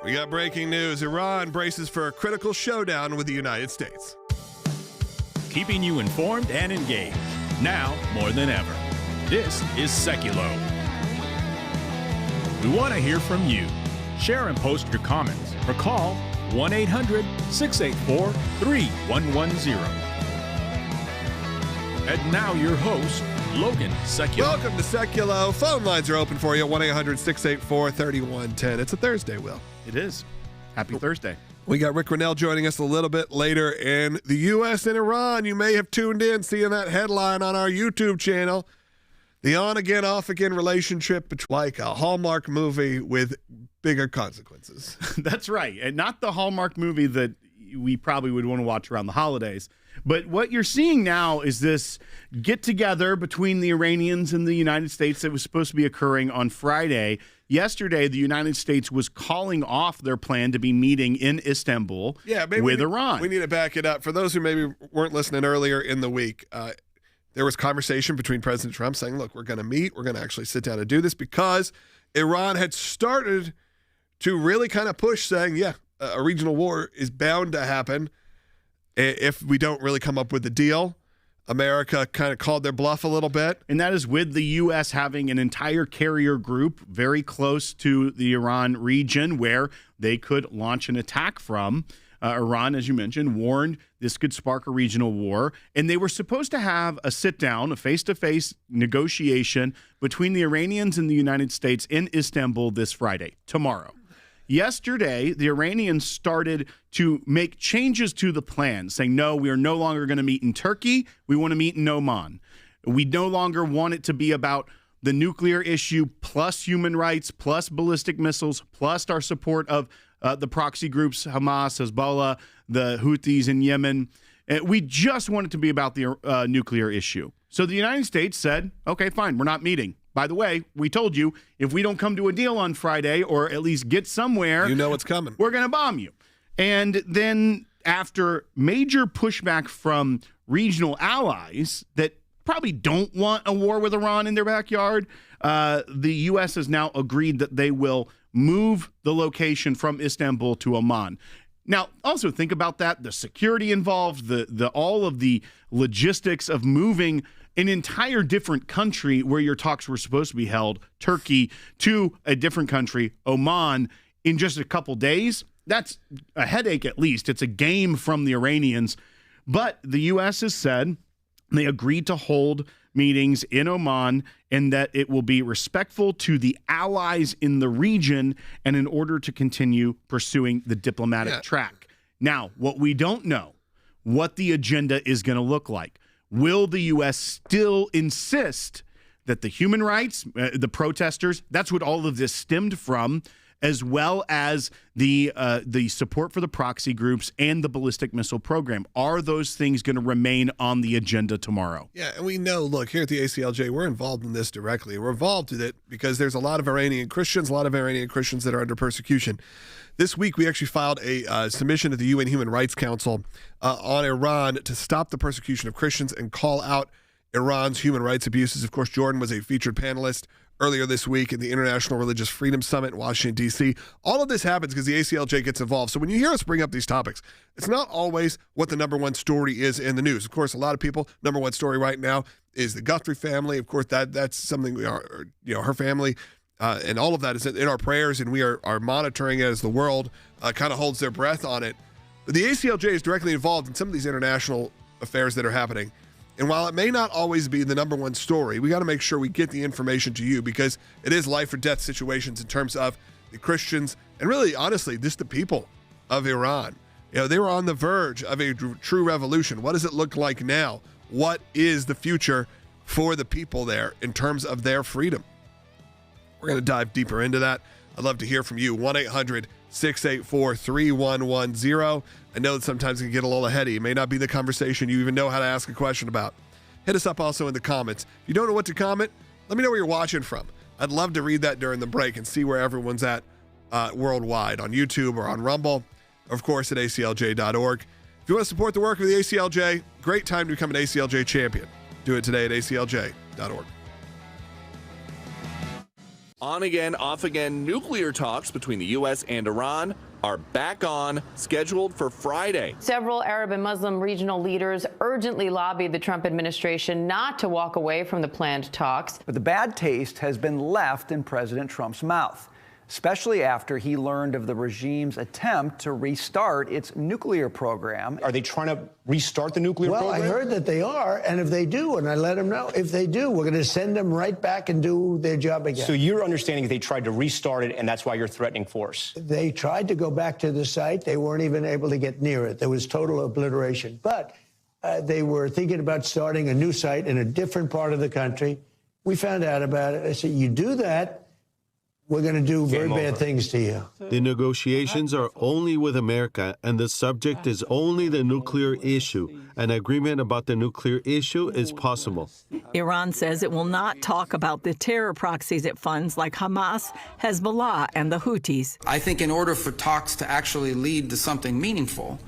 We got breaking news. Iran braces for a critical showdown with the United States. Keeping you informed and engaged, now more than ever. This is Sekulow. We want to hear from you. Share and post your comments or call 1-800-684-3110. And now your host, Logan Sekulow. Welcome to Sekulow. Phone lines are open for you, 1-800-684-3110. It's a Thursday, Will. It is. Happy Thursday. We got Rick Grinnell joining us a little bit later. And the U.S. and Iran, you may have tuned in, seeing that headline on our YouTube channel. The on-again, off-again relationship, like a Hallmark movie with bigger consequences. That's right. And not the Hallmark movie that we probably would want to watch around the holidays. But what you're seeing now is this get-together between the Iranians and the United States that was supposed to be occurring on Friday. Yesterday, the United States was calling off their plan to be meeting in Istanbul with Iran. We need to back it up. For those who maybe weren't listening earlier in the week, there was conversation between President Trump saying, look, we're going to meet. We're going to actually sit down and do this because Iran had started to really kind of push saying, a regional war is bound to happen if we don't really come up with a deal. America kind of called their bluff a little bit. And that is with the U.S. having an entire carrier group very close to the Iran region where they could launch an attack from. Iran, as you mentioned, warned this could spark a regional war. And they were supposed to have a sit-down, a face-to-face negotiation between the Iranians and the United States in Istanbul this Friday, tomorrow. Yesterday, the Iranians started to make changes to the plan, saying, no, we are no longer going to meet in Turkey. We want to meet in Oman. We no longer want it to be about the nuclear issue plus human rights, plus ballistic missiles, plus our support of the proxy groups, Hamas, Hezbollah, the Houthis in Yemen. We just want it to be about the nuclear issue. So the United States said, okay, fine, we're not meeting. By the way, we told you, if we don't come to a deal on Friday or at least get somewhere, you know what's coming. We're going to bomb you. And then after major pushback from regional allies that probably don't want a war with Iran in their backyard, the U.S. has now agreed that they will move the location from Istanbul to Oman. Now, also think about that, the security involved, the all of the logistics of moving an entire different country where your talks were supposed to be held, Turkey, to a different country, Oman, in just a couple days. That's a headache at least. It's a game from the Iranians. But the U.S. has said they agreed to hold meetings in Oman and that it will be respectful to the allies in the region and in order to continue pursuing the diplomatic track. Now, what we don't know, what the agenda is going to look like. Will the U.S. still insist that the human rights, the protesters, that's what all of this stemmed from, as well as the support for the proxy groups and the ballistic missile program? Are those things going to remain on the agenda tomorrow? Yeah, and we know, look, here at the ACLJ, we're involved in this directly. We're involved with it because there's a lot of Iranian Christians that are under persecution. This week, we actually filed a submission to the UN Human Rights Council on Iran to stop the persecution of Christians and call out Iran's human rights abuses. Of course, Jordan was a featured panelist earlier this week in the International Religious Freedom Summit in Washington, D.C. All of this happens because the ACLJ gets involved. So when you hear us bring up these topics, it's not always what the number one story is in the news. Of course, a lot of people, number one story right now is the Guthrie family. Of course, that's something we are, her family. And all of that is in our prayers, and we are monitoring it as the world kind of holds their breath on it. But the ACLJ is directly involved in some of these international affairs that are happening. And while it may not always be the number one story, we got to make sure we get the information to you because it is life or death situations in terms of the Christians and really, honestly, just the people of Iran. They were on the verge of a true revolution. What does it look like now? What is the future for the people there in terms of their freedom? We're going to dive deeper into that. I'd love to hear from you. 1-800-684-3110. I know that sometimes it can get a little heady. It may not be the conversation you even know how to ask a question about. Hit us up also in the comments. If you don't know what to comment, let me know where you're watching from. I'd love to read that during the break and see where everyone's at worldwide on YouTube or on Rumble, or of course at aclj.org. If you want to support the work of the ACLJ, great time to become an ACLJ champion. Do it today at aclj.org. On-again, off-again nuclear talks between the U.S. and Iran are back on, scheduled for Friday. Several Arab and Muslim regional leaders urgently lobbied the Trump administration not to walk away from the planned talks. But the bad taste has been left in President Trump's mouth, especially after he learned of the regime's attempt to restart its nuclear program. Are they trying to restart the nuclear program? Well, I heard that they are, and if they do, and I let them know, if they do, we're going to send them right back and do their job again. So your understanding is they tried to restart it, and that's why you're threatening force? They tried to go back to the site. They weren't even able to get near it. There was total obliteration. But they were thinking about starting a new site in a different part of the country. We found out about it. I said, you do that, we're going to do very bad things to you. The negotiations are only with America, and the subject is only the nuclear issue. An agreement about the nuclear issue is possible. Iran says it will not talk about the terror proxies it funds like Hamas, Hezbollah, and the Houthis. I think in order for talks to actually lead to something meaningful,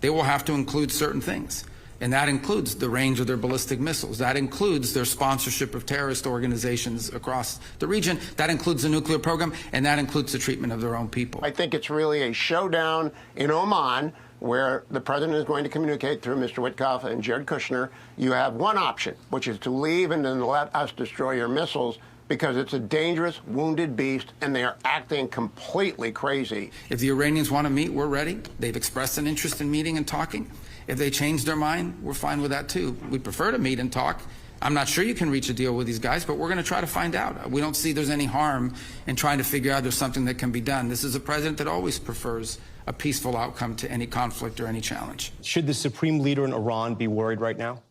they will have to include certain things. And that includes the range of their ballistic missiles. That includes their sponsorship of terrorist organizations across the region. That includes the nuclear program, and that includes the treatment of their own people. I think it's really a showdown in Oman where the president is going to communicate through Mr. Witkoff and Jared Kushner. You have one option, which is to leave and then let us destroy your missiles, because it's a dangerous, wounded beast, and they are acting completely crazy. If the Iranians want to meet, we're ready. They've expressed an interest in meeting and talking. If they change their mind, we're fine with that too. We'd prefer to meet and talk. I'm not sure you can reach a deal with these guys, but we're going to try to find out. We don't see there's any harm in trying to figure out there's something that can be done. This is a president that always prefers a peaceful outcome to any conflict or any challenge. Should the supreme leader in Iran be worried right now?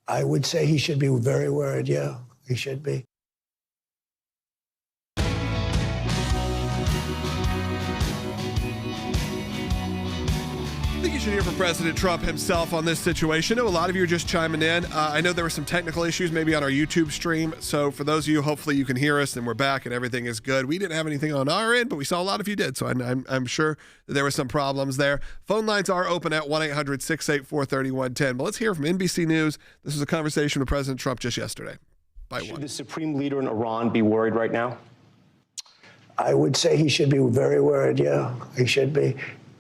I would say he should be very worried, yeah. He should be. I think you should hear from President Trump himself on this situation. I know a lot of you are just chiming in. I know there were some technical issues maybe on our YouTube stream. So for those of you, hopefully you can hear us and we're back and everything is good. We didn't have anything on our end, but we saw a lot of you did. So I'm sure that there were some problems there. Phone lines are open at 1-800-684-3110. But let's hear from NBC News. This was a conversation with President Trump just yesterday. Should the supreme leader in Iran be worried right now? I would say he should be very worried, yeah. He should be.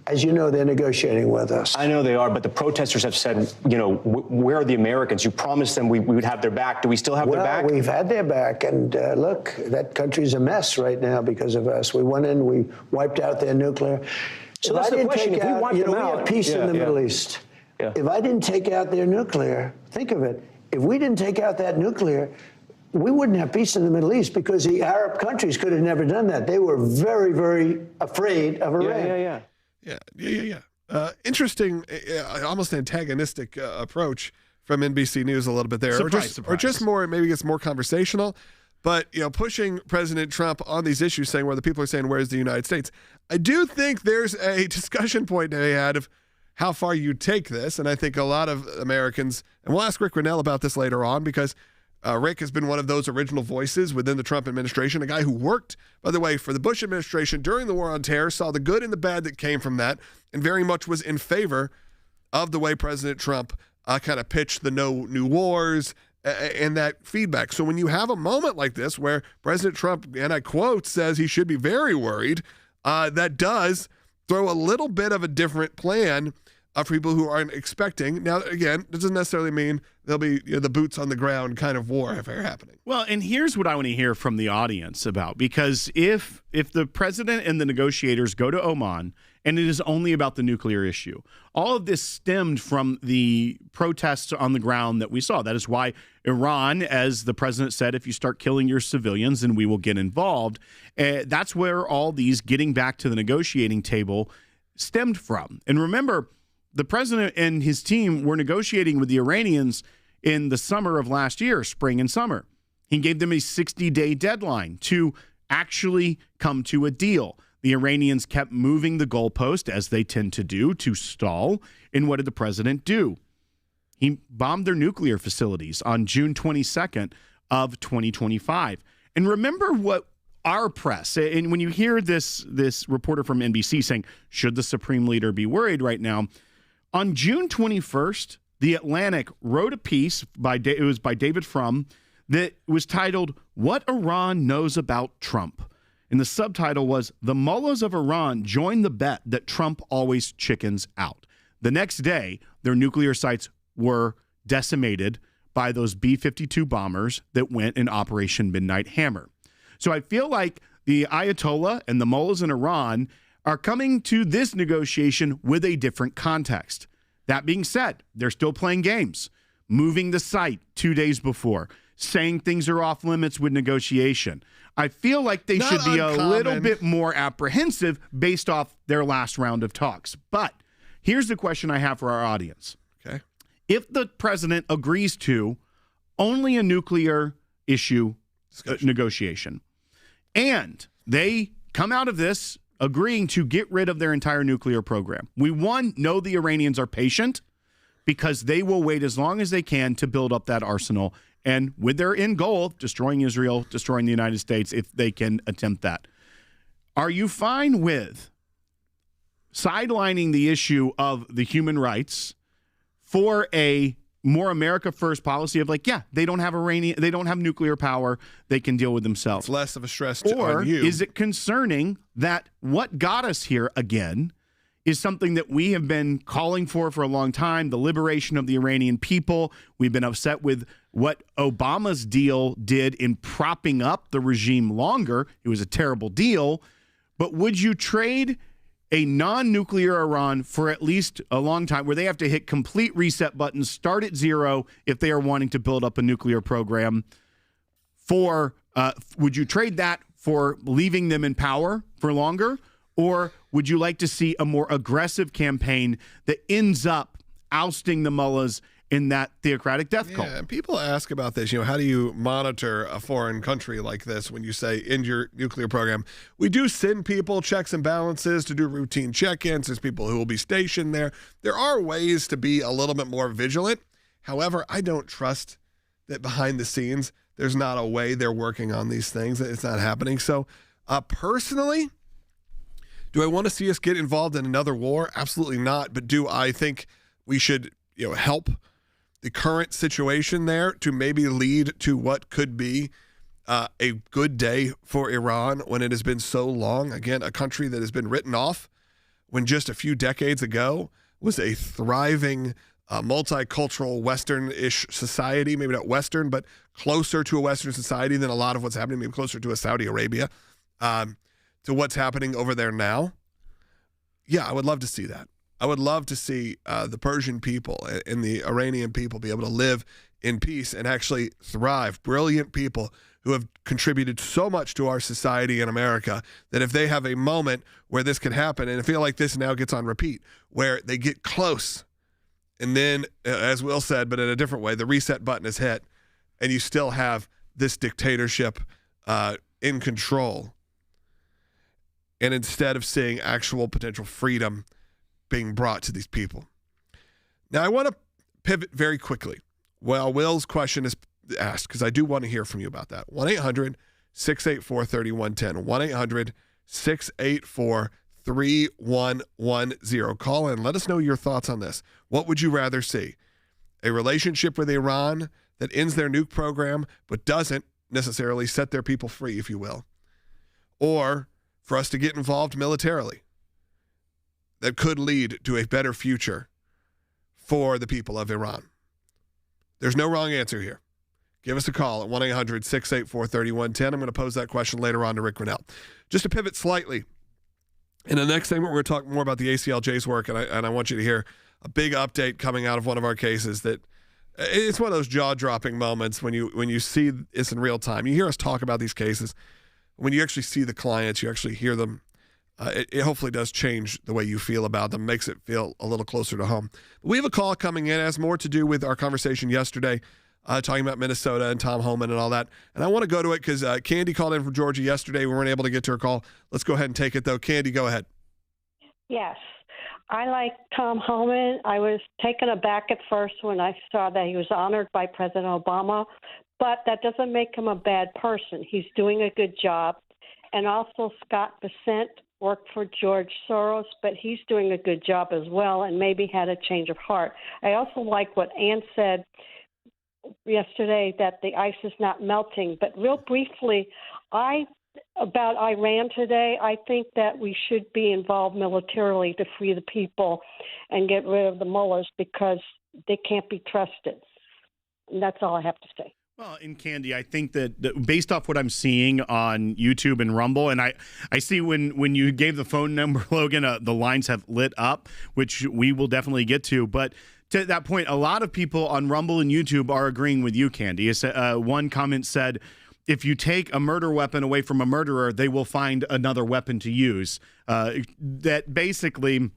As you know, they're negotiating with us. I know they are, but the protesters have said, you know, where are the Americans? You promised them we would have their back. Do we still have their back? Well, we've had their back, and look, that country's a mess right now because of us. We went in, we wiped out their nuclear. So that's the question. If we wipe them out, we have peace in the Middle East. Yeah. If I didn't take out their nuclear, think of it. If we didn't take out that nuclear, we wouldn't have peace in the Middle East, because the Arab countries could have never done that. They were very, very afraid of Iran. Yeah. Interesting, almost antagonistic approach from NBC News a little bit there. Surprise. Or just more, maybe it's more conversational, but, you know, pushing President Trump on these issues, saying where the people are saying, where's the United States? I do think there's a discussion point to be had of how far you take this. And I think a lot of Americans, and we'll ask Rick Grinnell about this later on, because Rick has been one of those original voices within the Trump administration, a guy who worked, by the way, for the Bush administration during the war on terror, saw the good and the bad that came from that, and very much was in favor of the way President Trump kind of pitched the no new wars and that feedback. So when you have a moment like this where President Trump, and I quote, says he should be very worried, that does throw a little bit of a different plan for people who aren't expecting. Now, again, this doesn't necessarily mean there'll be, you know, the boots on the ground kind of war ever happening. Well, and here's what I want to hear from the audience about, because if the president and the negotiators go to Oman and it is only about the nuclear issue, all of this stemmed from the protests on the ground that we saw. That is why Iran, as the president said, if you start killing your civilians, then we will get involved. That's where all these getting back to the negotiating table stemmed from. And remember, the president and his team were negotiating with the Iranians in the summer of last year, spring and summer. He gave them a 60-day deadline to actually come to a deal. The Iranians kept moving the goalpost, as they tend to do, to stall. And what did the president do? He bombed their nuclear facilities on June 22nd of 2025. And remember what our press, and when you hear this reporter from NBC saying, should the supreme leader be worried right now? On June 21st, The Atlantic wrote a piece by David Frum that was titled, "What Iran Knows About Trump." And the subtitle was, "The mullahs of Iran joined the bet that Trump always chickens out." The next day, their nuclear sites were decimated by those B-52 bombers that went in Operation Midnight Hammer. So I feel like the Ayatollah and the mullahs in Iran are coming to this negotiation with a different context. That being said, they're still playing games, moving the site 2 days before, saying things are off limits with negotiation. I feel like they should be a little bit more apprehensive based off their last round of talks. But here's the question I have for our audience. Okay. If the president agrees to only a nuclear issue negotiation, and they come out of this agreeing to get rid of their entire nuclear program, we, one, know the Iranians are patient because they will wait as long as they can to build up that arsenal, and with their end goal, destroying Israel, destroying the United States, if they can attempt that. Are you fine with sidelining the issue of the human rights for a more America first policy of like, yeah, they don't have nuclear power, they can deal with themselves? It's less of a stress on you. Or is it concerning that what got us here again is something that we have been calling for a long time, the liberation of the Iranian people? We've been upset with what Obama's deal did in propping up the regime longer. It was a terrible deal. But would you trade a non-nuclear Iran for at least a long time, where they have to hit complete reset buttons, start at zero if they are wanting to build up a nuclear program, would you trade that for leaving them in power for longer? Or would you like to see a more aggressive campaign that ends up ousting the mullahs in that theocratic death cult? Yeah, and people ask about this. How do you monitor a foreign country like this when you say end your nuclear program? We do send people checks and balances to do routine check-ins. There's people who will be stationed there. There are ways to be a little bit more vigilant. However, I don't trust that behind the scenes there's not a way they're working on these things. It's not happening. So personally, do I want to see us get involved in another war? Absolutely not. But do I think we should help the current situation there to maybe lead to what could be a good day for Iran when it has been so long? Again, a country that has been written off when just a few decades ago was a thriving, multicultural, Western-ish society. Maybe not Western, but closer to a Western society than a lot of what's happening, maybe closer to a Saudi Arabia, to what's happening over there now. Yeah, I would love to see that. I would love to see the Persian people and the Iranian people be able to live in peace and actually thrive. Brilliant people who have contributed so much to our society in America that if they have a moment where this can happen, and I feel like this now gets on repeat, where they get close, and then, as Will said, but in a different way, the reset button is hit, and you still have this dictatorship in control. And instead of seeing actual potential freedom being brought to these people. Now, I want to pivot very quickly while Will's question is asked, because I do want to hear from you about that. 1-800-684-3110. 1-800-684-3110. Call in. Let us know your thoughts on this. What would you rather see? A relationship with Iran that ends their nuke program but doesn't necessarily set their people free, if you will? Or for us to get involved militarily that could lead to a better future for the people of Iran? There's no wrong answer here. Give us a call at 1-800-684-3110. I'm going to pose that question later on to Rick Grinnell. Just to pivot slightly, in the next segment, we're going to talk more about the ACLJ's work, and I want you to hear a big update coming out of one of our cases that it's one of those jaw-dropping moments when you see this in real time. You hear us talk about these cases. When you actually see the clients, you actually hear them. It hopefully does change the way you feel about them, makes it feel a little closer to home. We have a call coming in. It has more to do with our conversation yesterday, talking about Minnesota and Tom Homan and all that. And I want to go to it because Candy called in from Georgia yesterday. We weren't able to get to her call. Let's go ahead and take it, though. Candy, go ahead. Yes. I like Tom Homan. I was taken aback at first when I saw that he was honored by President Obama, but that doesn't make him a bad person. He's doing a good job. And also Scott Bessent worked for George Soros, but he's doing a good job as well and maybe had a change of heart. I also like what Ann said. yesterday that the ice is not melting. But real briefly, about Iran today, I think that we should be involved militarily to free the people and get rid of the mullahs because they can't be trusted. And that's all I have to say. Well, in Candy, I think that based off what I'm seeing on YouTube and Rumble, and I see when you gave the phone number, Logan, the lines have lit up, which we will definitely get to. But to that point, a lot of people on Rumble and YouTube are agreeing with you, Candy. One comment said, if you take a murder weapon away from a murderer, they will find another weapon to use. That basically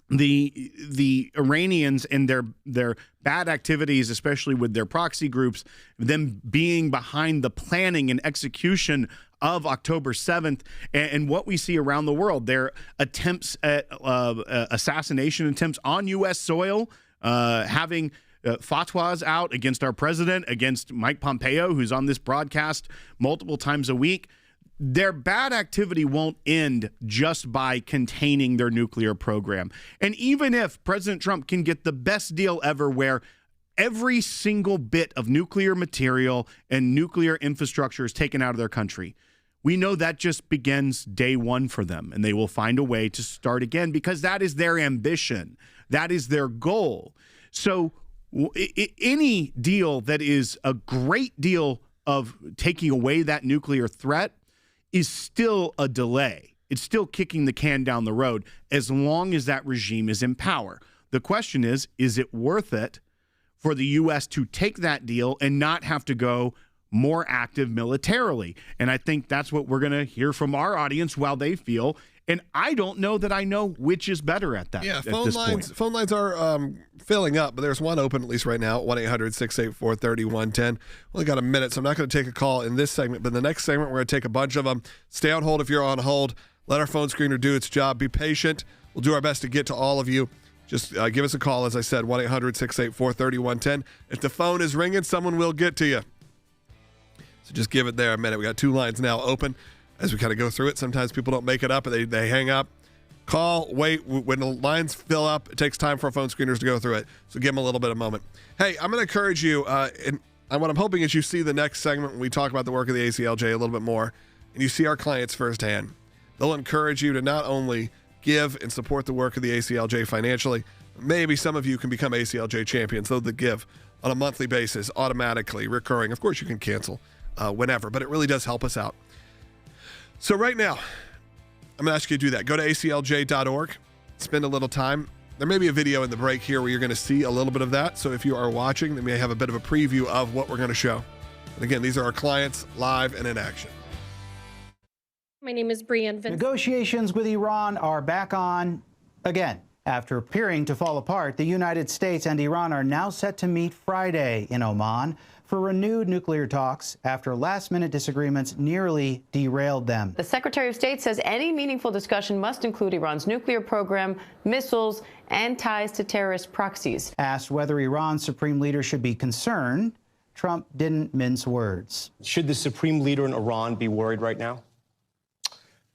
the Iranians and their bad activities, especially with their proxy groups, them being behind the planning and execution of October 7th, and what we see around the world, their attempts at assassination attempts on U.S. soil, having fatwas out against our president, against Mike Pompeo, who's on this broadcast multiple times a week. Their bad activity won't end just by containing their nuclear program. And even if President Trump can get the best deal ever where every single bit of nuclear material and nuclear infrastructure is taken out of their country, we know that just begins day one for them, and they will find a way to start again because that is their ambition. That is their goal. So any deal that is a great deal of taking away that nuclear threat is still a delay. It's still kicking the can down the road as long as that regime is in power. The question is it worth it for the U.S. to take that deal and not have to go more active militarily? And I think that's what we're going to hear from our audience while they feel. And I don't know that I know which is better at that. Yeah, at this point. phone lines are filling up, but there's one open at least right now, 1-800-684-3110. Only got a minute, so I'm not going to take a call in this segment, but in the next segment, we're going to take a bunch of them. Stay on hold if you're on hold. Let our phone screener do its job. Be patient. We'll do our best to get to all of you. Just give us a call, as I said, 1-800-684-3110. If the phone is ringing, someone will get to you. So just give it there a minute. We got two lines now open. As we kind of go through it, sometimes people don't make it up and they hang up. Call, wait. When the lines fill up, it takes time for our phone screeners to go through it. So give them a little bit of moment. Hey, I'm going to encourage you, and what I'm hoping is you see the next segment when we talk about the work of the ACLJ a little bit more, and you see our clients firsthand. They'll encourage you to not only give and support the work of the ACLJ financially, maybe some of you can become ACLJ champions, though they give on a monthly basis, automatically, recurring. Of course, you can cancel whenever, but it really does help us out. So right now, I'm going to ask you to do that. Go to aclj.org, spend a little time. There may be a video in the break here where you're going to see a little bit of that. So if you are watching, they may have a bit of a preview of what we're going to show. And again, these are our clients live and in action. My name is Brianne Vincent. Negotiations with Iran are back on again. After appearing to fall apart, the United States and Iran are now set to meet Friday in Oman for renewed nuclear talks after last-minute disagreements nearly derailed them. The Secretary of State says any meaningful discussion must include Iran's nuclear program, missiles, and ties to terrorist proxies. Asked whether Iran's supreme leader should be concerned, Trump didn't mince words. Should the supreme leader in Iran be worried right now?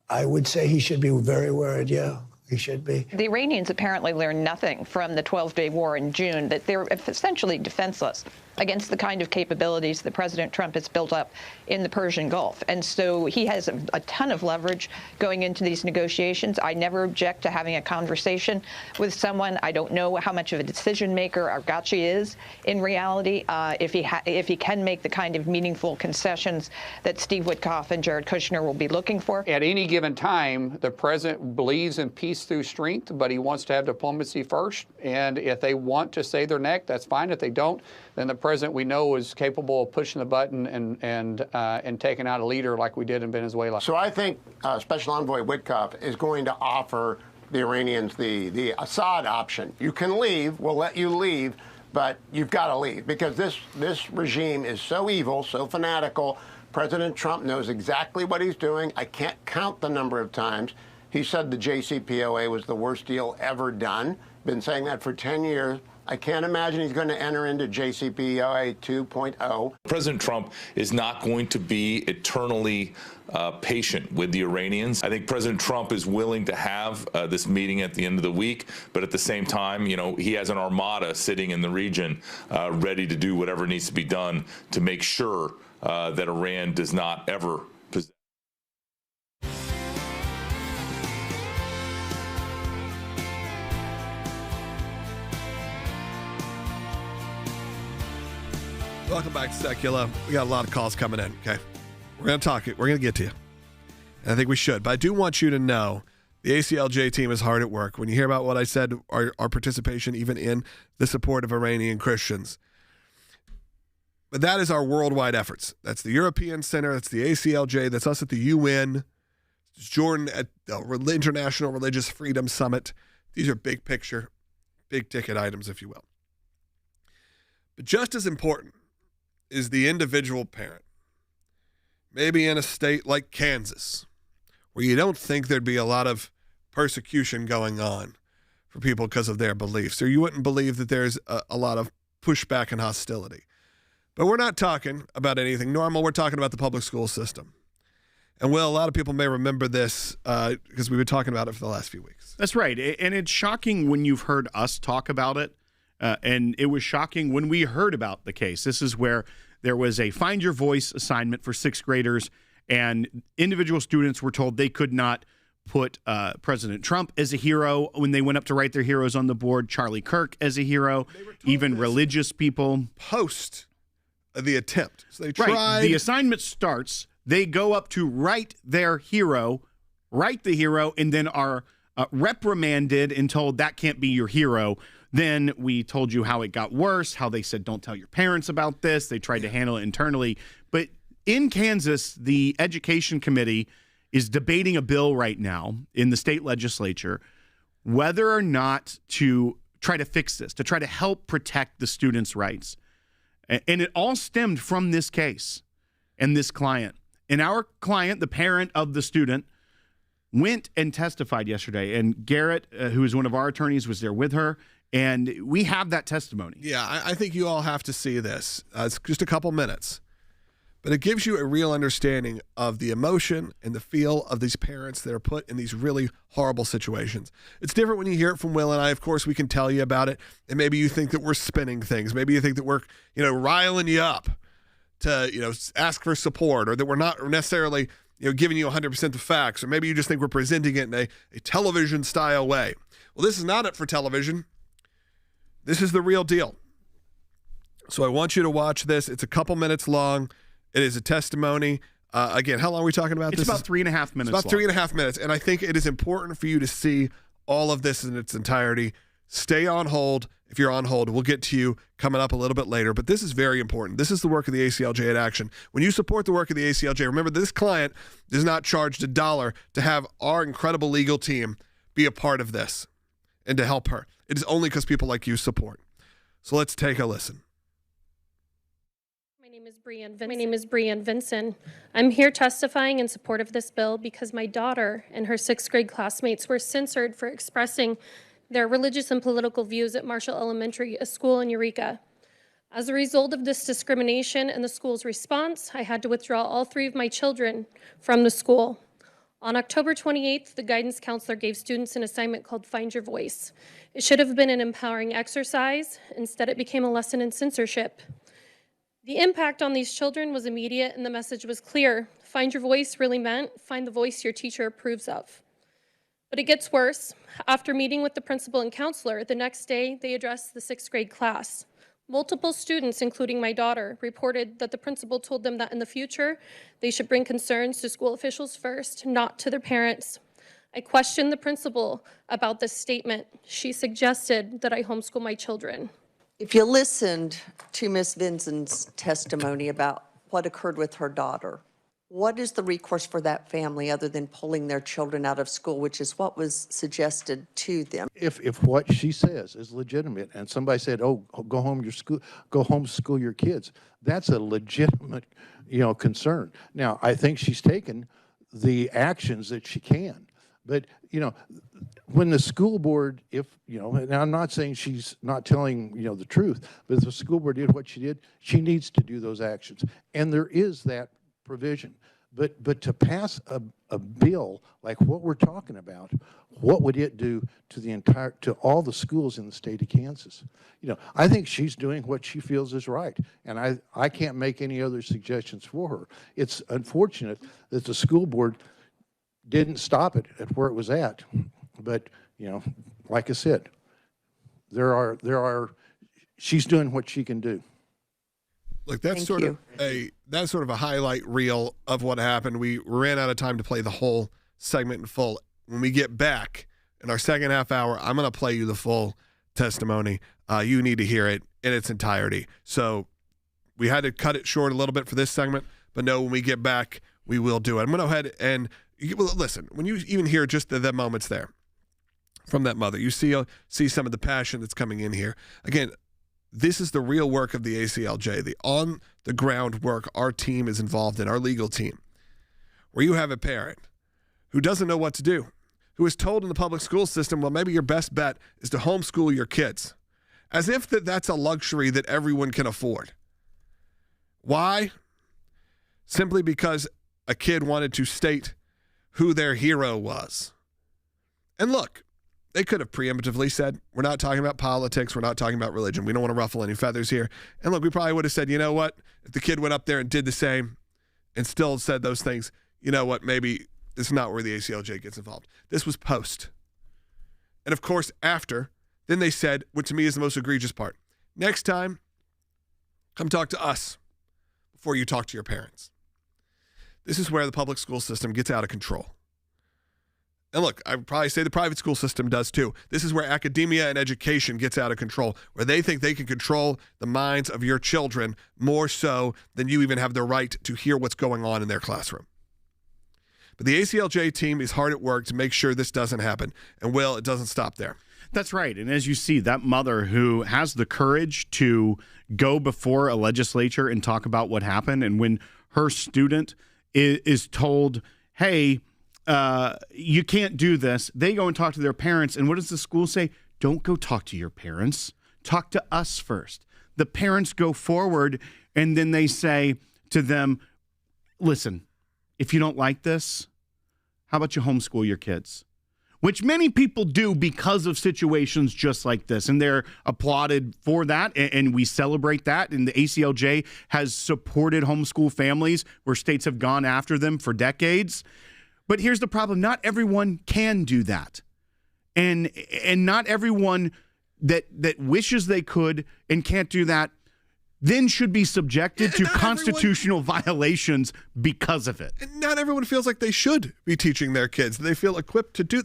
I would say he should be very worried, yeah. He should be. The Iranians apparently learned nothing from the 12-day war in June, that they're essentially defenseless against the kind of capabilities that President Trump has built up in the Persian Gulf. And so he has a ton of leverage going into these negotiations. I never object to having a conversation with someone. I don't know how much of a decision maker Araghchi is in reality, if he can make the kind of meaningful concessions that Steve Witkoff and Jared Kushner will be looking for. At any given time, the president believes in peace through strength, but he wants to have diplomacy first. And if they want to say their neck, that's fine. If they don't, then the president we know is capable of pushing the button and taking out a leader like we did in Venezuela. So I think Special Envoy Witkoff is going to offer the Iranians the Assad option. You can leave, we'll let you leave, but you've got to leave because this regime is so evil, so fanatical. President Trump knows exactly what he's doing. I can't count the number of times he said the JCPOA was the worst deal ever done. Been saying that for 10 years. I can't imagine he's going to enter into JCPOA 2.0. President Trump is not going to be eternally patient with the Iranians. I think President Trump is willing to have this meeting at the end of the week, but at the same time, you know, he has an armada sitting in the region ready to do whatever needs to be done to make sure that Iran does not ever possess. Welcome back to Sekulow. We got a lot of calls coming in, okay? We're going to talk it. We're going to get to you. And I think we should. But I do want you to know the ACLJ team is hard at work. When you hear about what I said, our participation even in the support of Iranian Christians. But that is our worldwide efforts. That's the European Center. That's the ACLJ. That's us at the UN. It's Jordan at the International Religious Freedom Summit. These are big picture, big ticket items, if you will. But just as important is the individual parent. Maybe in a state like Kansas, where you don't think there'd be a lot of persecution going on for people because of their beliefs, or you wouldn't believe that there's a lot of pushback and hostility. But we're not talking about anything normal. We're talking about the public school system. And, Will, a lot of people may remember this because we've been talking about it for the last few weeks. That's right. And it's shocking when you've heard us talk about it. And it was shocking when we heard about the case. This is where there was a Find Your Voice assignment for sixth graders, and individual students were told they could not put President Trump as a hero when they went up to write their heroes on the board, Charlie Kirk as a hero, even religious people. Post the attempt. So they tried. Right. The assignment starts. They go up to write their hero, write the hero, and then are reprimanded and told that can't be your hero. Then we told you how it got worse, how they said, don't tell your parents about this. They tried to handle it internally. But in Kansas, the Education Committee is debating a bill right now in the state legislature, whether or not to try to fix this, to try to help protect the students' rights. And it all stemmed from this case and this client. And our client, the parent of the student, went and testified yesterday. And Garrett, who is one of our attorneys, was there with her. And we have that testimony. Yeah, I think you all have to see this. It's just a couple minutes. But it gives you a real understanding of the emotion and the feel of these parents that are put in these really horrible situations. It's different when you hear it from Will and I. Of course, we can tell you about it. And maybe you think that we're spinning things. Maybe you think that we're, riling you up to, ask for support, or that we're not necessarily, giving you 100% the facts. Or maybe you just think we're presenting it in a television style way. Well, this is not it for television. This is the real deal. So I want you to watch this. It's a couple minutes long. It is a testimony. Again, how long are we talking about this? It's about 3.5 minutes. It's about 3.5 minutes. And I think it is important for you to see all of this in its entirety. Stay on hold. If you're on hold, we'll get to you coming up a little bit later. But this is very important. This is the work of the ACLJ in action. When you support the work of the ACLJ, remember this client is not charged $1 to have our incredible legal team be a part of this and to help her. It is only because people like you support. So let's take a listen. My name is Brianne Vinson. I'm here testifying in support of this bill because my daughter and her sixth grade classmates were censored for expressing their religious and political views at Marshall Elementary, a school in Eureka. As a result of this discrimination and the school's response, I had to withdraw all 3 of my children from the school. On October 28th, the guidance counselor gave students an assignment called Find Your Voice. It should have been an empowering exercise. Instead, it became a lesson in censorship. The impact on these children was immediate, and the message was clear. Find your voice really meant find the voice your teacher approves of. But it gets worse. After meeting with the principal and counselor, the next day they addressed the sixth grade class. Multiple students, including my daughter, reported that the principal told them that in the future, they should bring concerns to school officials first, not to their parents. I questioned the principal about this statement. She suggested that I homeschool my children. If you listened to Ms. Vinson's testimony about what occurred with her daughter, what is the recourse for that family other than pulling their children out of school, which is what was suggested to them? If what she says is legitimate and somebody said, oh, go homeschool your kids, that's a legitimate, concern. Now, I think she's taken the actions that she can. But, when the school board, and I'm not saying she's not telling, the truth, but if the school board did what she did, she needs to do those actions. And there is that provision. But to pass a bill like what we're talking about, what would it do to all the schools in the state of Kansas? I think she's doing what she feels is right, and I can't make any other suggestions for her. It's unfortunate that the school board didn't stop it at where it was at, but like I said, she's doing what she can do. Look, that's sort of a highlight reel of what happened. We ran out of time to play the whole segment in full. When we get back in our second half hour, I'm going to play you the full testimony. You need to hear it in its entirety. So we had to cut it short a little bit for this segment, but no, when we get back, we will do it. I'm going to go ahead and listen. When you even hear just the moments there from that mother, you see some of the passion that's coming in here. Again, this is the real work of the ACLJ, the on-the-ground work our team is involved in, our legal team, where you have a parent who doesn't know what to do, who is told in the public school system, well, maybe your best bet is to homeschool your kids, as if that's a luxury that everyone can afford. Why? Simply because a kid wanted to state who their hero was. And look, they could have preemptively said, we're not talking about politics, we're not talking about religion, we don't want to ruffle any feathers here. And look, we probably would have said, you know what, if the kid went up there and did the same and still said those things, you know what, maybe this is not where the ACLJ gets involved. This was post. And of course, after, then they said, what to me is the most egregious part, next time, come talk to us before you talk to your parents. This is where the public school system gets out of control. And look, I would probably say the private school system does too. This is where academia and education gets out of control, where they think they can control the minds of your children more so than you even have the right to hear what's going on in their classroom. But the ACLJ team is hard at work to make sure this doesn't happen. And Will, it doesn't stop there. That's right. And as you see, that mother who has the courage to go before a legislature and talk about what happened, and when her student is told, hey, you can't do this, they go and talk to their parents. And what does the school say? Don't go talk to your parents. Talk to us first. The parents go forward, and then they say to them, listen, if you don't like this, how about you homeschool your kids? Which many people do because of situations just like this. And they're applauded for that, and we celebrate that. And the ACLJ has supported homeschool families where states have gone after them for decades. But here's the problem. Not everyone can do that. And not everyone that wishes they could and can't do that then should be subjected to constitutional violations because of it. And not everyone feels like they should be teaching their kids. They feel equipped to do.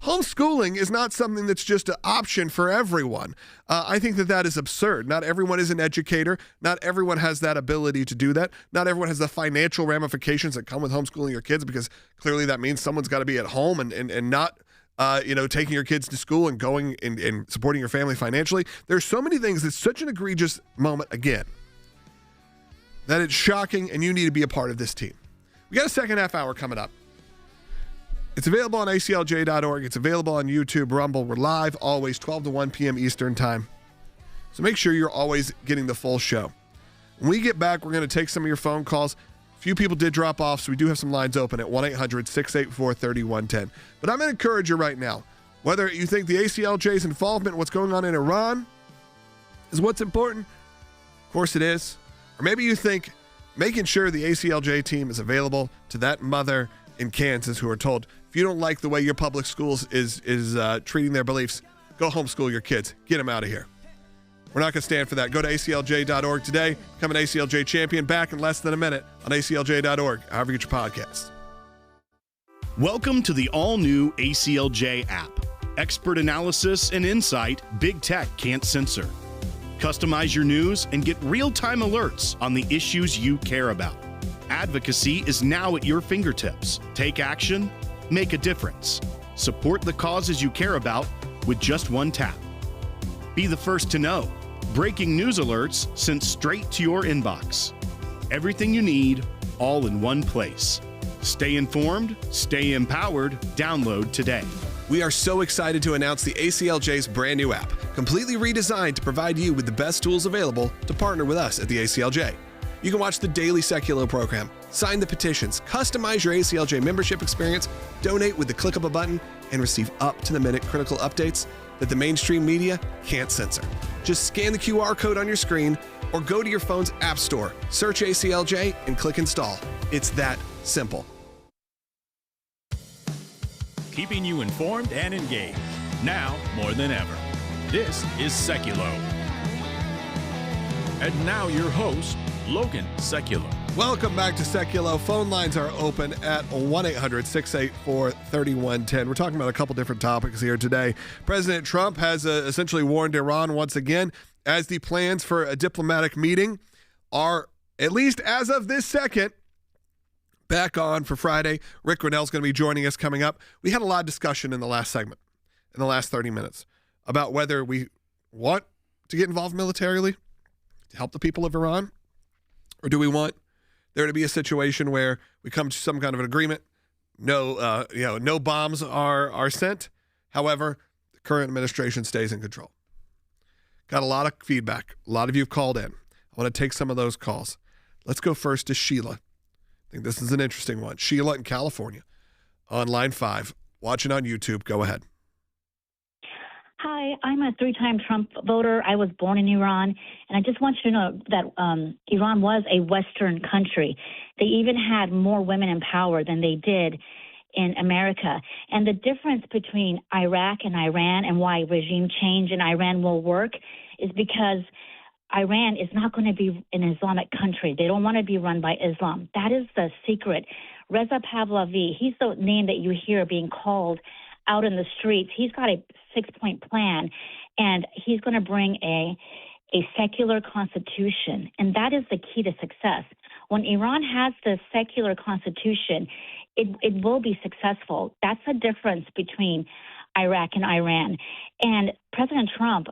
Homeschooling is not something that's just an option for everyone. I think that is absurd. Not everyone is an educator. Not everyone has that ability to do that. Not everyone has the financial ramifications that come with homeschooling your kids, because clearly that means someone's got to be at home and not taking your kids to school and going and supporting your family financially. There's so many things. It's such an egregious moment, again, that it's shocking, and you need to be a part of this team. We got a second half hour coming up. It's available on ACLJ.org. It's available on YouTube, Rumble. We're live always 12 to 1 p.m. Eastern time. So make sure you're always getting the full show. When we get back, we're going to take some of your phone calls. Few people did drop off, so we do have some lines open at 1-800-684-3110. But I'm going to encourage you right now, whether you think the ACLJ's involvement in what's going on in Iran is what's important, of course it is, or maybe you think making sure the ACLJ team is available to that mother in Kansas who are told, if you don't like the way your public schools is treating their beliefs, go homeschool your kids. Get them out of here. We're not going to stand for that. Go to ACLJ.org today. Become an ACLJ champion. Back in less than a minute on ACLJ.org. However you get your podcast. Welcome to the all-new ACLJ app. Expert analysis and insight big tech can't censor. Customize your news and get real-time alerts on the issues you care about. Advocacy is now at your fingertips. Take action. Make a difference. Support the causes you care about with just one tap. Be the first to know. Breaking news alerts sent straight to your inbox. Everything you need, all in one place. Stay informed, stay empowered. Download today. We are so excited to announce the ACLJ's brand new app, completely redesigned to provide you with the best tools available to partner with us at the ACLJ. You can watch the daily Sekulow program, sign the petitions, customize your ACLJ membership experience, donate with the click of a button, and receive up-to-the-minute critical updates that the mainstream media can't censor. Just scan the QR code on your screen or go to your phone's app store, search ACLJ, and click install. It's that simple. Keeping you informed and engaged, now more than ever. This is Sekulow. And now your host, Logan Sekulow. Welcome back to Sekulow. Phone lines are open at 1-800-684-3110. We're talking about a couple different topics here today. President Trump has essentially warned Iran once again as the plans for a diplomatic meeting are, at least as of this second, back on for Friday. Rick Grinnell's going to be joining us coming up. We had a lot of discussion in the last segment, in the last 30 minutes, about whether we want to get involved militarily to help the people of Iran, or do we want there to be a situation where we come to some kind of an agreement, no bombs are sent. However, the current administration stays in control. Got a lot of feedback. A lot of you have called in. I want to take some of those calls. Let's go first to Sheila. I think this is an interesting one. Sheila in California on line 5, watching on YouTube. Go ahead. Hi, I'm a 3-time Trump voter. I was born in Iran, and I just want you to know that Iran was a Western country. They even had more women in power than they did in America. And the difference between Iraq and Iran and why regime change in Iran will work is because Iran is not going to be an Islamic country. They don't want to be run by Islam. That is the secret. Reza Pahlavi, he's the name that you hear being called out in the streets. He's got a 6-point plan, and he's going to bring a secular constitution, and that is the key to success. When Iran has the secular constitution, it will be successful. That's the difference between Iraq and Iran. And President Trump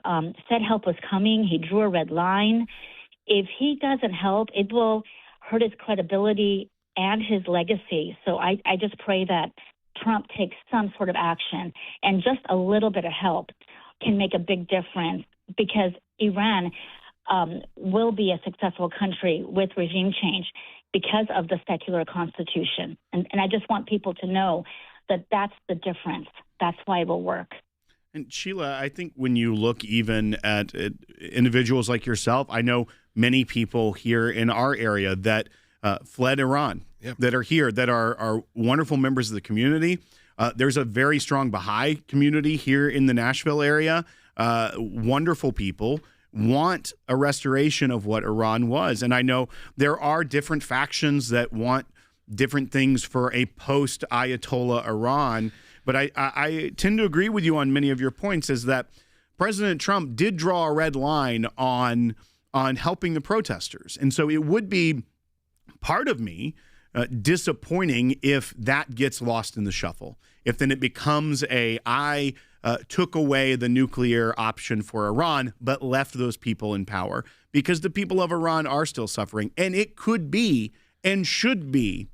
said help was coming. He drew a red line. If he doesn't help, it will hurt his credibility and his legacy. So I just pray that Trump takes some sort of action, and just a little bit of help can make a big difference, because Iran will be a successful country with regime change because of the secular constitution. And I just want people to know that that's the difference. That's why it will work. And Sheila, I think when you look even at individuals like yourself, I know many people here in our area that fled Iran, that are here, that are wonderful members of the community. There's a very strong Baha'i community here in the Nashville area. Wonderful people want a restoration of what Iran was. And I know there are different factions that want different things for a post-Ayatollah Iran. But I tend to agree with you on many of your points, is that President Trump did draw a red line on helping the protesters. And so it would be part of me disappointing if that gets lost in the shuffle. If then it becomes I took away the nuclear option for Iran, but left those people in power, because the people of Iran are still suffering. And it could be and should be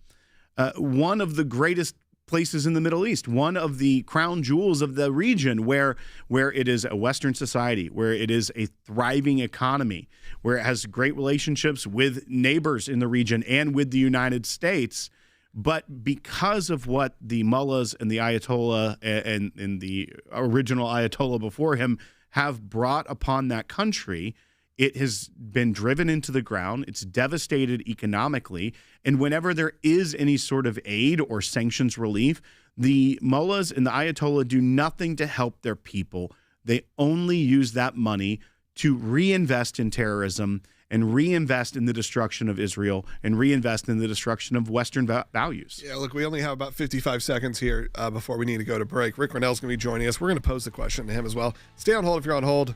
one of the greatest places in the Middle East, one of the crown jewels of the region, where it is a Western society, where it is a thriving economy, where it has great relationships with neighbors in the region and with the United States. But because of what the mullahs and the Ayatollah and the original Ayatollah before him have brought upon that country, it has been driven into the ground. It's devastated economically. And whenever there is any sort of aid or sanctions relief, the mullahs and the Ayatollah do nothing to help their people. They only use that money to reinvest in terrorism and reinvest in the destruction of Israel and reinvest in the destruction of Western values. Yeah, look, we only have about 55 seconds here before we need to go to break. Rick Grinnell's going to be joining us. We're going to pose the question to him as well. Stay on hold if you're on hold.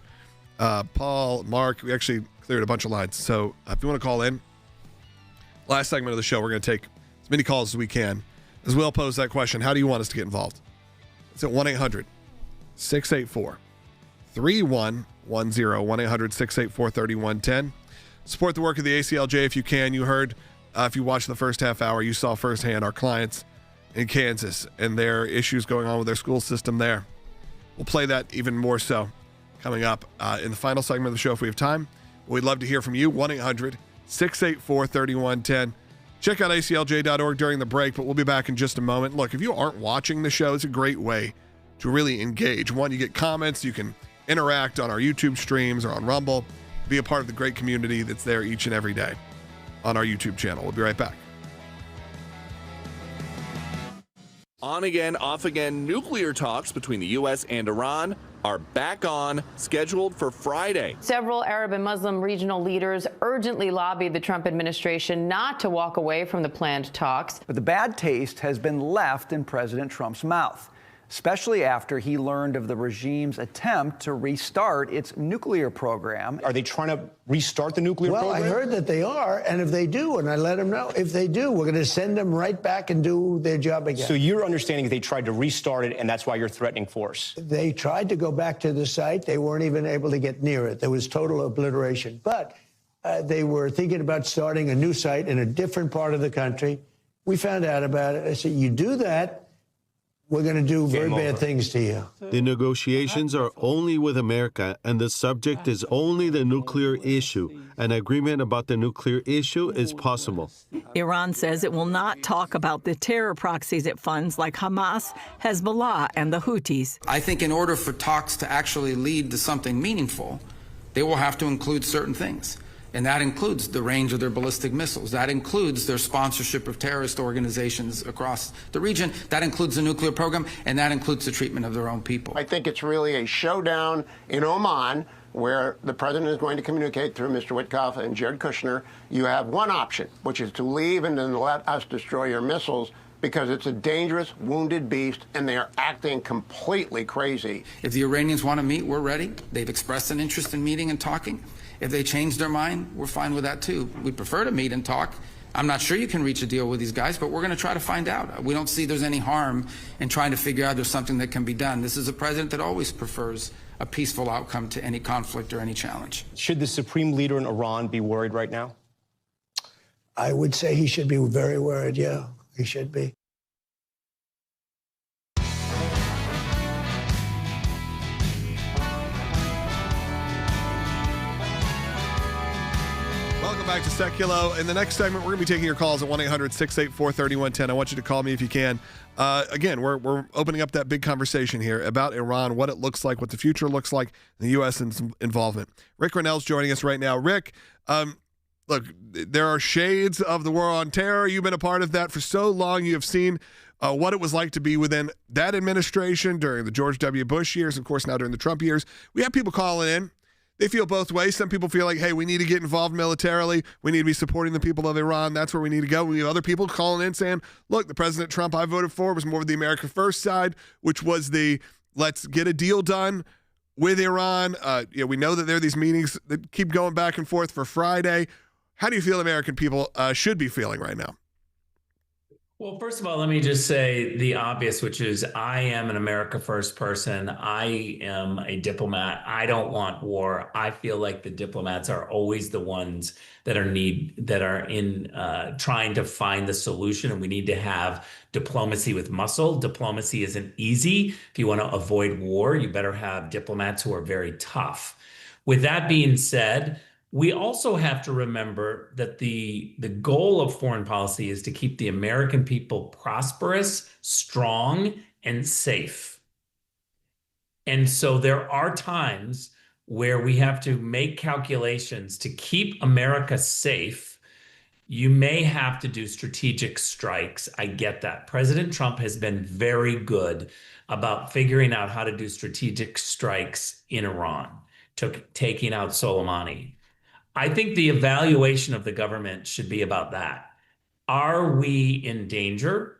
Paul, Mark, we actually cleared a bunch of lines. So if you want to call in, last segment of the show, we're going to take as many calls as we can as we'll pose that question. How do you want us to get involved? It's at 1-800-684-3110, 1-800-684-3110. Support the work of the ACLJ if you can. You heard If you watched the first half hour, you saw firsthand our clients in Kansas and their issues going on with their school system there. We'll play that even more so coming up in the final segment of the show if we have time. We'd love to hear from you. 1-800-684-3110. Check out ACLJ.org during the break, but we'll be back in just a moment. Look, if you aren't watching the show, it's a great way to really engage. One, you get comments, you can interact on our YouTube streams or on Rumble, be a part of the great community that's there each and every day on our YouTube channel. We'll be right back. On again, off again, nuclear talks between the U.S. and Iran are back on, scheduled for Friday. Several Arab and Muslim regional leaders urgently lobbied the Trump administration not to walk away from the planned talks. But the bad taste has been left in President Trump's mouth, especially after he learned of the regime's attempt to restart its nuclear program. Are they trying to restart the nuclear program? Well, I heard that they are, and if they do, and I let them know, if they do, we're going to send them right back and do their job again. So your understanding is they tried to restart it, and that's why you're threatening force? They tried to go back to the site. They weren't even able to get near it. There was total obliteration. But they were thinking about starting a new site in a different part of the country. We found out about it. I said, you do that, we're going to do very bad things to you. The negotiations are only with America, and the subject is only the nuclear issue. An agreement about the nuclear issue is possible. Iran says it will not talk about the terror proxies it funds like Hamas, Hezbollah, and the Houthis. I think in order for talks to actually lead to something meaningful, they will have to include certain things. And that includes the range of their ballistic missiles. That includes their sponsorship of terrorist organizations across the region. That includes the nuclear program, and that includes the treatment of their own people. I think it's really a showdown in Oman where the president is going to communicate through Mr. Witkoff and Jared Kushner. You have one option, which is to leave and then let us destroy your missiles, because it's a dangerous, wounded beast, and they are acting completely crazy. If the Iranians want to meet, we're ready. They've expressed an interest in meeting and talking. If they change their mind, we're fine with that too. We'd prefer to meet and talk. I'm not sure you can reach a deal with these guys, but we're going to try to find out. We don't see there's any harm in trying to figure out there's something that can be done. This is a president that always prefers a peaceful outcome to any conflict or any challenge. Should the supreme leader in Iran be worried right now? I would say he should be very worried, yeah. He should be. Welcome back to Sekulow. In the next segment, we're going to be taking your calls at 1-800-684-3110. I want you to call me if you can. Again, we're opening up that big conversation here about Iran, what it looks like, what the future looks like, the U.S. involvement. Rick Rennell's joining us right now. Rick, look, there are shades of the war on terror. You've been a part of that for so long. You have seen what it was like to be within that administration during the George W. Bush years, of course, now during the Trump years. We have people calling in. They feel both ways. Some people feel like, hey, we need to get involved militarily. We need to be supporting the people of Iran. That's where we need to go. We have other people calling in saying, look, the President Trump I voted for was more of the America First side, which was the let's get a deal done with Iran. We know that there are these meetings that keep going back and forth for Friday. How do you feel American people should be feeling right now? Well, first of all, let me just say the obvious, which is I am an America First person. I am a diplomat. I don't want war. I feel like the diplomats are always the ones that are trying to find the solution, and we need to have diplomacy with muscle. Diplomacy isn't easy. If you want to avoid war, you better have diplomats who are very tough. With that being said, we also have to remember that the goal of foreign policy is to keep the American people prosperous, strong, and safe. And so there are times where we have to make calculations to keep America safe. You may have to do strategic strikes. I get that. President Trump has been very good about figuring out how to do strategic strikes in Iran, taking out Soleimani. I think the evaluation of the government should be about that. Are we in danger?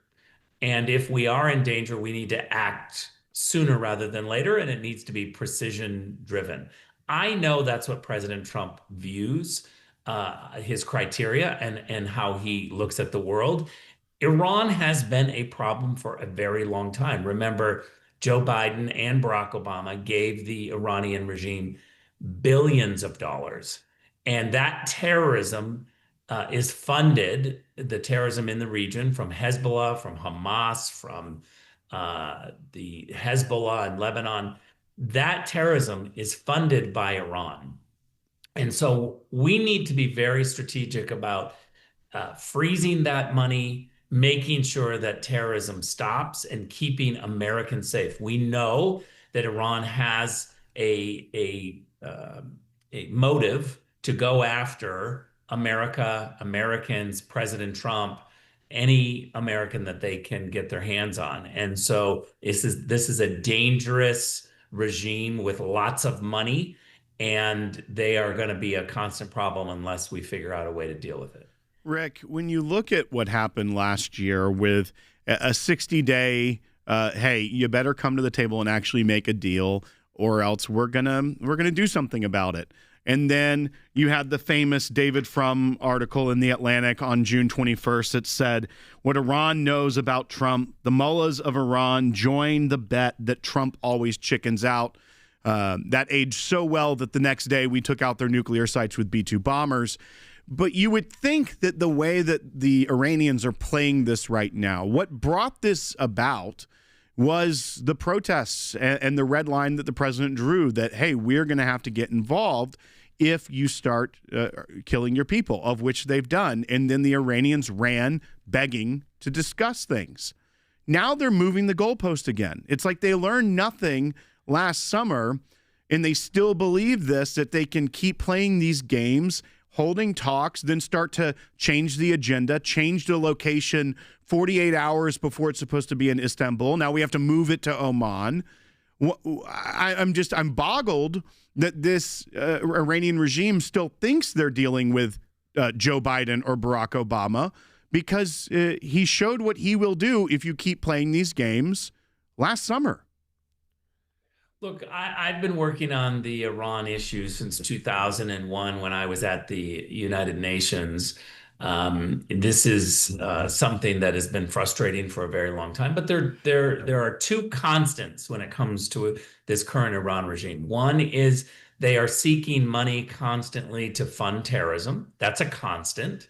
And if we are in danger, we need to act sooner rather than later, and it needs to be precision driven. I know that's what President Trump views, his criteria and how he looks at the world. Iran has been a problem for a very long time. Remember, Joe Biden and Barack Obama gave the Iranian regime billions of dollars. And that terrorism is funded, the terrorism in the region, from Hezbollah, from Hamas, from the Hezbollah in Lebanon, that terrorism is funded by Iran. And so we need to be very strategic about freezing that money, making sure that terrorism stops, and keeping Americans safe. We know that Iran has a motive to go after America, Americans, President Trump, any American that they can get their hands on. And so this is a dangerous regime with lots of money, and they are going to be a constant problem unless we figure out a way to deal with it. Rick, when you look at what happened last year with a 60-day, hey, you better come to the table and actually make a deal, or else we're gonna do something about it. And then you had the famous David Frum article in The Atlantic on June 21st that said, what Iran knows about Trump, the mullahs of Iran joined the bet that Trump always chickens out. That aged so well that the next day we took out their nuclear sites with B-2 bombers. But you would think that the way that the Iranians are playing this right now, what brought this about was the protests and the red line that the president drew that, hey, we're going to have to get involved if you start killing your people, of which they've done. And then the Iranians ran begging to discuss things. Now they're moving the goalpost again. It's like they learned nothing last summer, and they still believe this, that they can keep playing these games, holding talks, then start to change the agenda, change the location 48 hours before it's supposed to be in Istanbul. Now we have to move it to Oman. I'm boggled that this Iranian regime still thinks they're dealing with Joe Biden or Barack Obama, because he showed what he will do if you keep playing these games last summer. Look, I've been working on the Iran issue since 2001 when I was at the United Nations. This is something that has been frustrating for a very long time, but there are two constants when it comes to this current Iran regime. One is they are seeking money constantly to fund terrorism. That's a constant.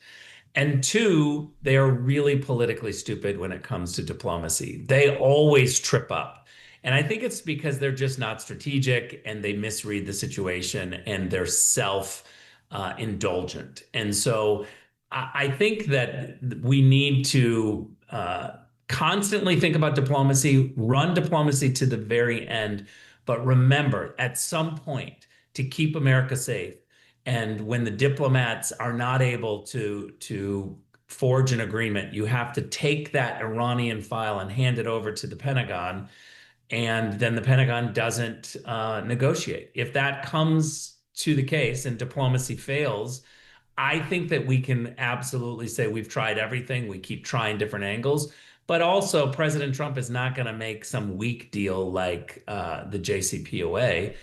And two, they are really politically stupid when it comes to diplomacy. They always trip up. And I think it's because they're just not strategic, and they misread the situation, and they're self-indulgent. And so I think that we need to constantly think about diplomacy, run diplomacy to the very end. But remember, at some point, to keep America safe, and when the diplomats are not able to forge an agreement, you have to take that Iranian file and hand it over to the Pentagon, and then the Pentagon doesn't negotiate. If that comes to the case and diplomacy fails, I think that we can absolutely say we've tried everything. We keep trying different angles. But also, President Trump is not going to make some weak deal like the JCPOA.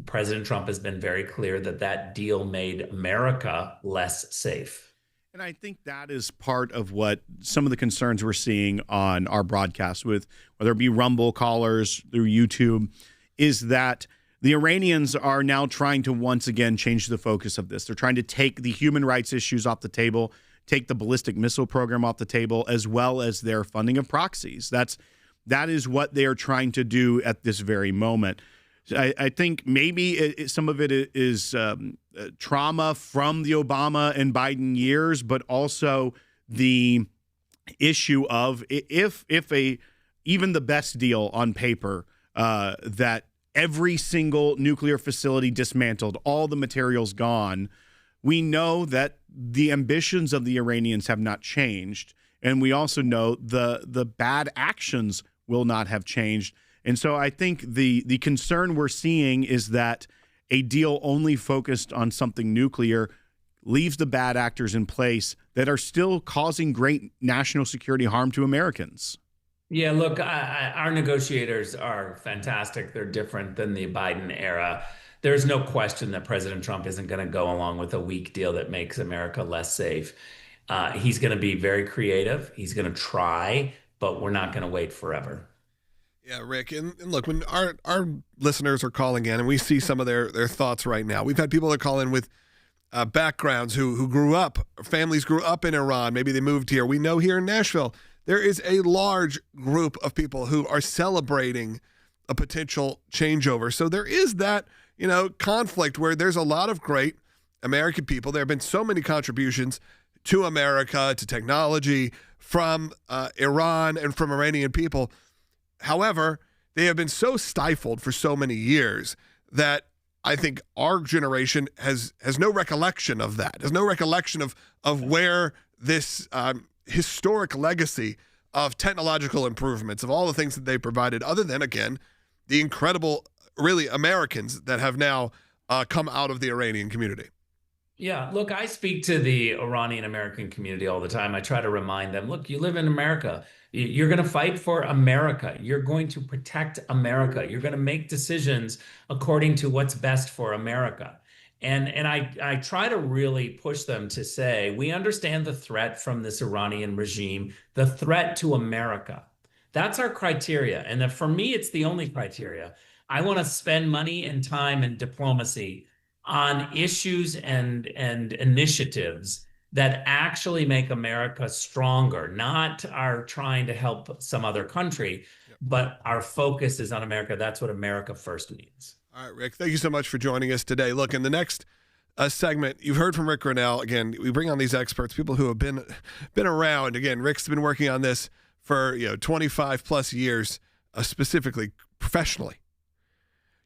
President Trump has been very clear that that deal made America less safe. And I think that is part of what some of the concerns we're seeing on our broadcast, with whether it be Rumble callers through YouTube, is that the Iranians are now trying to once again change the focus of this. They're trying to take the human rights issues off the table, take the ballistic missile program off the table, as well as their funding of proxies. That is what they are trying to do at this very moment. I think maybe some of it is trauma from the Obama and Biden years, but also the issue of if even the best deal on paper, that every single nuclear facility dismantled, all the materials gone, we know that the ambitions of the Iranians have not changed. And we also know the bad actions will not have changed. And so I think the concern we're seeing is that a deal only focused on something nuclear leaves the bad actors in place that are still causing great national security harm to Americans. Yeah, look, our negotiators are fantastic. They're different than the Biden era. There's no question that President Trump isn't going to go along with a weak deal that makes America less safe. He's going to be very creative. He's going to try, but we're not going to wait forever. Yeah, Rick, and look, when our listeners are calling in and we see some of their thoughts right now, we've had people that call in with backgrounds who grew up, families grew up in Iran. Maybe they moved here. We know here in Nashville, there is a large group of people who are celebrating a potential changeover. So there is that, conflict where there's a lot of great American people. There have been so many contributions to America, to technology from Iran and from Iranian people. However, they have been so stifled for so many years that I think our generation has no recollection of that. There's no recollection of where this historic legacy of technological improvements, of all the things that they provided, other than, again, the incredible, really, Americans that have now come out of the Iranian community. Yeah, look, I speak to the Iranian American community all the time. I try to remind them, look, you live in America. You're going to fight for America. You're going to protect America. You're going to make decisions according to what's best for America. And I try to really push them to say, we understand the threat from this Iranian regime, the threat to America. That's our criteria. And for me, it's the only criteria. I want to spend money and time and diplomacy on issues and initiatives that actually make America stronger, not our trying to help some other country, but our focus is on America. That's what America first means. All right, Rick, thank you so much for joining us today. Look, in the next segment, you've heard from Rick Grinnell. Again, we bring on these experts, people who have been around. Again, Rick's been working on this for 25 plus years, specifically professionally.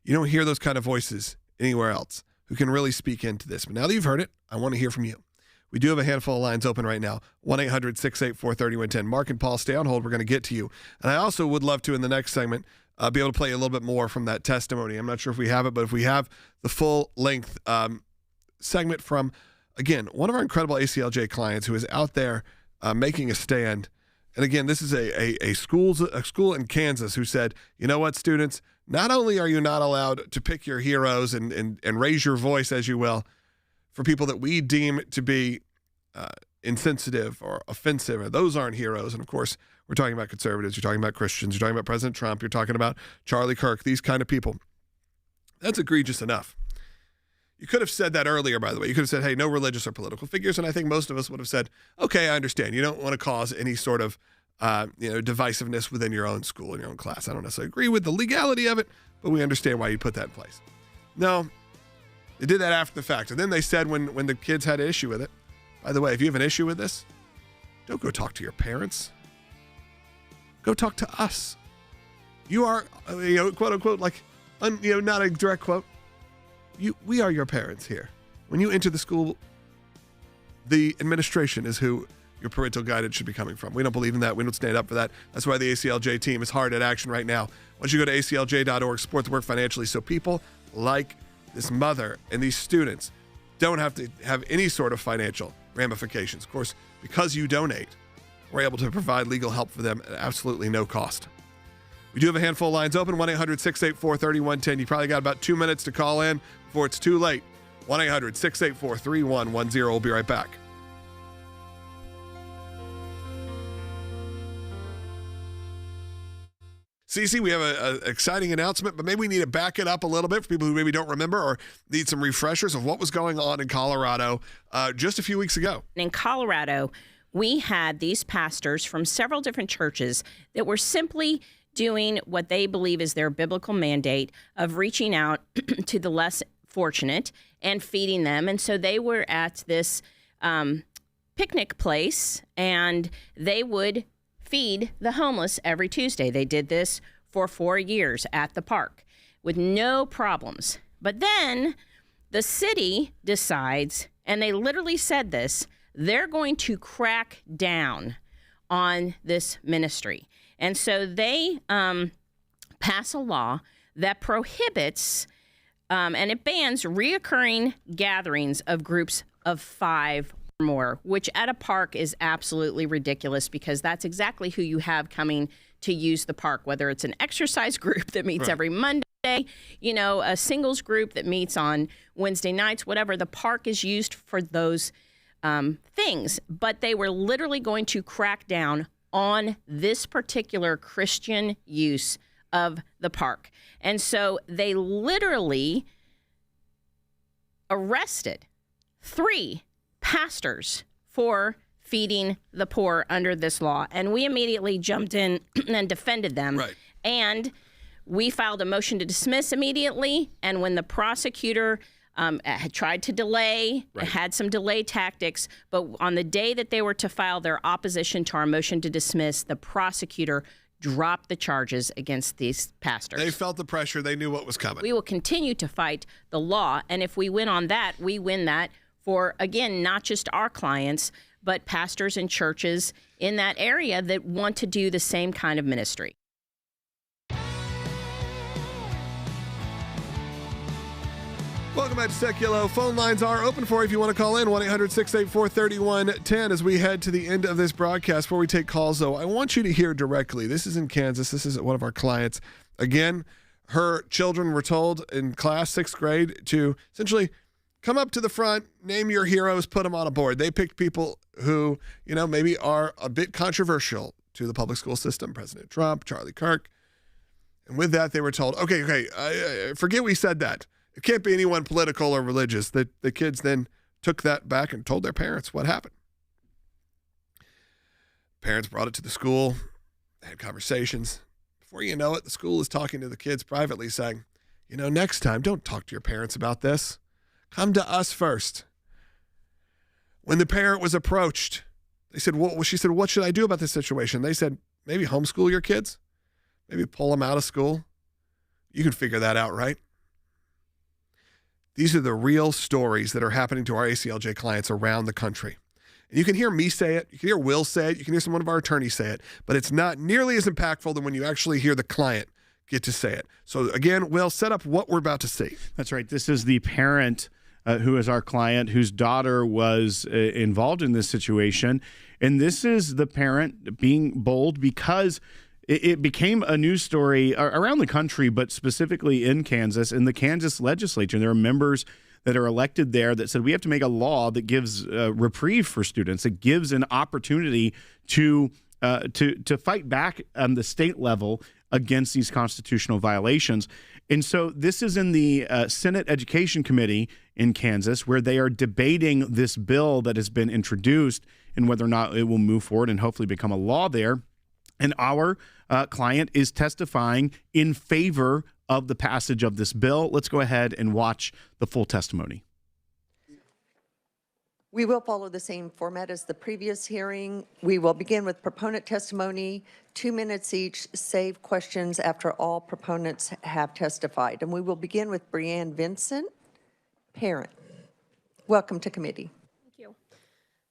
You don't hear those kind of voices anywhere else who can really speak into this. But now that you've heard it, I want to hear from you. We do have a handful of lines open right now. 1-800-684-3110. Mark and Paul, stay on hold. We're going to get to you. And I also would love to, in the next segment, be able to play a little bit more from that testimony. I'm not sure if we have it, but if we have the full-length segment from, again, one of our incredible ACLJ clients who is out there making a stand. And again, this is a school in Kansas who said, you know what, students, not only are you not allowed to pick your heroes and raise your voice, as you will, for people that we deem to be insensitive or offensive, or those aren't heroes. And of course, we're talking about conservatives, you're talking about Christians, you're talking about President Trump, you're talking about Charlie Kirk, these kind of people. That's egregious enough. You could have said that earlier, by the way. You could have said, hey, no religious or political figures. And I think most of us would have said, okay, I understand. You don't want to cause any sort of divisiveness within your own school and your own class. I don't necessarily agree with the legality of it, but we understand why you put that in place. No, they did that after the fact. And then they said when the kids had an issue with it, by the way, if you have an issue with this, don't go talk to your parents. Go talk to us. You are, quote unquote, not a direct quote. We are your parents here. When you enter the school, the administration is who your parental guidance should be coming from. We don't believe in that. We don't stand up for that. That's why the ACLJ team is hard at action right now. Once you go to aclj.org, support the work financially so people like this mother and these students don't have to have any sort of financial ramifications. Of course, because you donate, we're able to provide legal help for them at absolutely no cost. We do have a handful of lines open, 1-800-684-3110. You probably got about 2 minutes to call in before it's too late. 1-800-684-3110. We'll be right back. Cece, we have an exciting announcement, but maybe we need to back it up a little bit for people who maybe don't remember or need some refreshers of what was going on in Colorado just a few weeks ago. In Colorado, we had these pastors from several different churches that were simply doing what they believe is their biblical mandate of reaching out to the less fortunate and feeding them. And so they were at this picnic place, and they would feed the homeless every Tuesday. They did this for 4 years at the park with no problems. But then the city decides, and they literally said this, they're going to crack down on this ministry. And so they pass a law that prohibits and it bans reoccurring gatherings of groups of 5 or more, which at a park is absolutely ridiculous because that's exactly who you have coming to use the park, whether it's an exercise group that meets every Monday, a singles group that meets on Wednesday nights, whatever. The park is used for those things. But they were literally going to crack down on this particular Christian use of the park. And so they literally arrested 3 pastors for feeding the poor under this law. And we immediately jumped in and defended them. Right. And we filed a motion to dismiss immediately. And when the prosecutor had tried to delay, had some delay tactics, but on the day that they were to file their opposition to our motion to dismiss, the prosecutor dropped the charges against these pastors. They felt the pressure. They knew what was coming. We will continue to fight the law. And if we win on that, we win that for, again, not just our clients, but pastors and churches in that area that want to do the same kind of ministry. Welcome back to Sekulow. Phone lines are open for you if you want to call in, 1-800-684-3110 as we head to the end of this broadcast. Before we take calls, though, I want you to hear directly. This is in Kansas. This is one of our clients. Again, her children were told in class 6th grade to essentially come up to the front, name your heroes, put them on a board. They picked people who, maybe are a bit controversial to the public school system. President Trump, Charlie Kirk. And with that, they were told, okay, forget we said that. It can't be anyone political or religious. The kids then took that back and told their parents what happened. Parents brought it to the school. They had conversations. Before you know it, the school is talking to the kids privately saying, next time, don't talk to your parents about this. Come to us first. When the parent was approached, they said, she said, what should I do about this situation? They said, maybe homeschool your kids. Maybe pull them out of school. You can figure that out, right? These are the real stories that are happening to our ACLJ clients around the country. And you can hear me say it. You can hear Will say it. You can hear some one of our attorneys say it. But it's not nearly as impactful than when you actually hear the client get to say it. So again, Will, set up what we're about to see. That's right. This is the parent who is our client, whose daughter was involved in this situation. And this is the parent being bold because it became a news story around the country, but specifically in Kansas, in the Kansas legislature. There are members that are elected there that said we have to make a law that gives reprieve for students. It gives an opportunity to fight back on the state level against these constitutional violations. And so this is in the Senate Education Committee in Kansas, where they are debating this bill that has been introduced and whether or not it will move forward and hopefully become a law there. And our client is testifying in favor of the passage of this bill. Let's go ahead and watch the full testimony. We will follow the same format as the previous hearing. We will begin with proponent testimony, 2 minutes each, save questions after all proponents have testified. And we will begin with Brianne Vincent, parent. Welcome to committee. Thank you.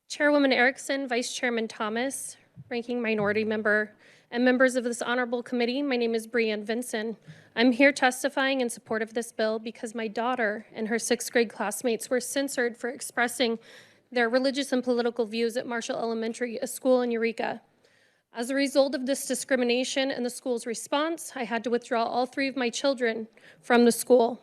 Chairwoman Erickson, Vice Chairman Thomas, Ranking Minority Member, and members of this honorable committee, my name is Brianne Vincent. I'm here testifying in support of this bill because my daughter and her 6th grade classmates were censored for expressing their religious and political views at Marshall Elementary, a school in Eureka. As a result of this discrimination and the school's response, I had to withdraw all 3 of my children from the school.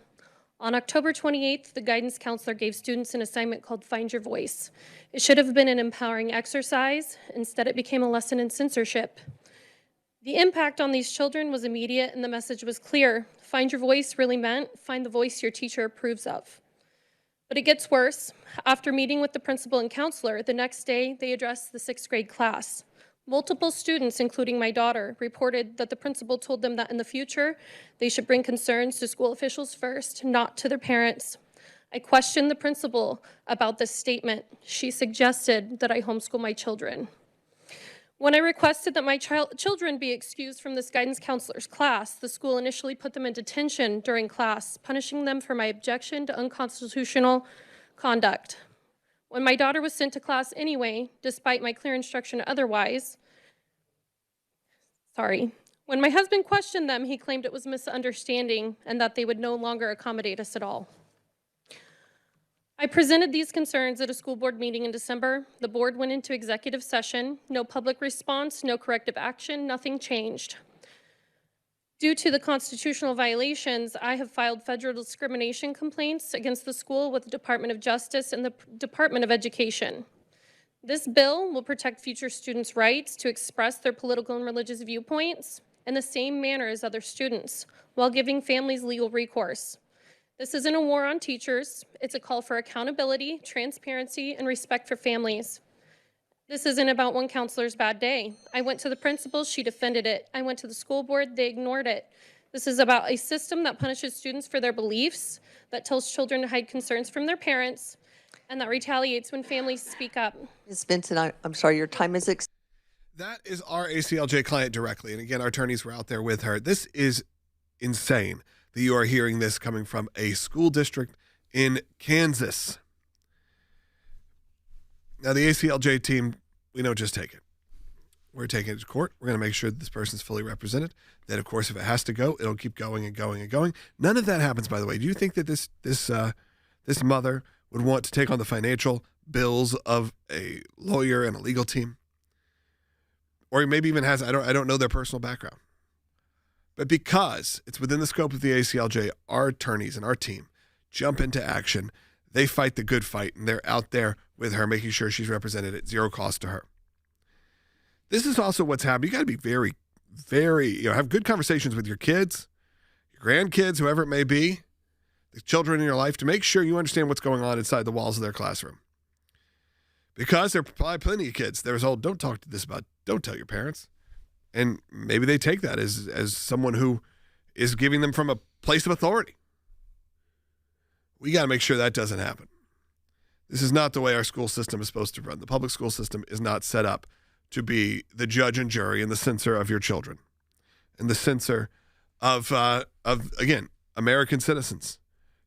On October 28th, the guidance counselor gave students an assignment called Find Your Voice. It should have been an empowering exercise. Instead, it became a lesson in censorship. The impact on these children was immediate, and the message was clear. Find your voice really meant find the voice your teacher approves of. But it gets worse. After meeting with the principal and counselor, the next day they addressed the 6th grade class. Multiple students, including my daughter, reported that the principal told them that in the future, they should bring concerns to school officials first, not to their parents. I questioned the principal about this statement. She suggested that I homeschool my children. When I requested that my children be excused from this guidance counselor's class, the school initially put them in detention during class, punishing them for my objection to unconstitutional conduct. When my daughter was sent to class anyway, despite my clear instruction otherwise, when my husband questioned them, he claimed it was a misunderstanding and that they would no longer accommodate us at all. I presented these concerns at a school board meeting in December. The board went into executive session. No public response, no corrective action, nothing changed. Due to the constitutional violations, I have filed federal discrimination complaints against the school with the Department of Justice and the Department of Education. This bill will protect future students' rights to express their political and religious viewpoints in the same manner as other students, while giving families legal recourse. This isn't a war on teachers. It's a call for accountability, transparency, and respect for families. This isn't about one counselor's bad day. I went to the principal, she defended it. I went to the school board, they ignored it. This is about a system that punishes students for their beliefs, that tells children to hide concerns from their parents, and that retaliates when families speak up. Ms. Vincent, I'm sorry, your time is expired. That is our ACLJ client directly. And again, our attorneys were out there with her. This is insane that you are hearing this coming from a school district in Kansas. Now, the ACLJ team, we don't just take it. We're taking it to court. We're going to make sure that this person's fully represented. Then, of course, if it has to go, it'll keep going and going and going. None of that happens, by the way. Do you think that this mother would want to take on the financial bills of a lawyer and a legal team? Or maybe even has, I don't know their personal background. But because it's within the scope of the ACLJ, our attorneys and our team jump into action. They fight the good fight, and they're out there with her, making sure she's represented at zero cost to her. This is also what's happening. You got to be very, very, have good conversations with your kids, your grandkids, whoever it may be, the children in your life, to make sure you understand what's going on inside the walls of their classroom. Because there are probably plenty of kids. There's all, don't tell your parents. And maybe they take that as someone who is giving them from a place of authority. We got to make sure that doesn't happen. This is not the way our school system is supposed to run. The public school system is not set up to be the judge and jury and the censor of your children and the censor of again, American citizens,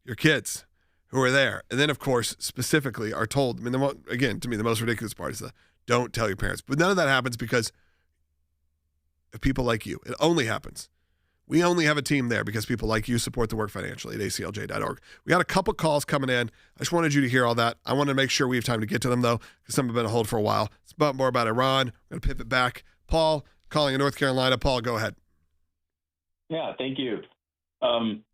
your kids who are there. And then, of course, specifically are told, I mean, again, to me, the most ridiculous part is the don't tell your parents. But none of that happens because of people like you. It only happens. We only have a team there because people like you support the work financially at aclj.org. We got a couple calls coming in. I just wanted you to hear all that. I want to make sure we have time to get to them, though, because some have been on hold for a while. It's more about Iran. We're going to pivot back. Paul, calling in North Carolina. Paul, go ahead. Yeah, thank you.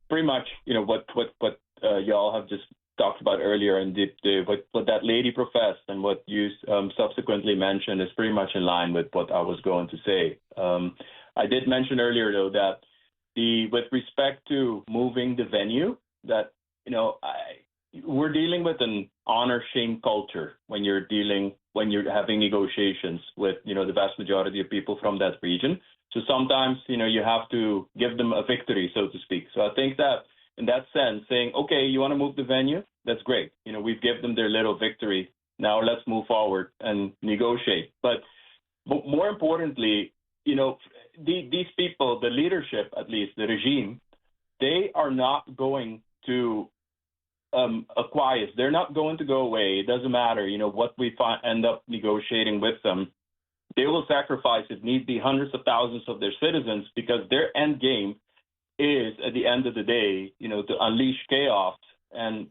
Pretty much, what y'all have just talked about earlier, and what that lady professed and what you subsequently mentioned is pretty much in line with what I was going to say. I did mention earlier, though, that with respect to moving the venue, that we're dealing with an honor shame culture when you're having negotiations with the vast majority of people from that region. So sometimes you have to give them a victory, so to speak. So I think that in that sense, saying, okay, you want to move the venue, that's great. We've given them their little victory. Now let's move forward and negotiate. But more importantly, these people, the leadership, at least the regime, they are not going to acquiesce. They're not going to go away. It doesn't matter, what we end up negotiating with them. They will sacrifice, if need be, hundreds of thousands of their citizens, because their end game is, at the end of the day, to unleash chaos. And,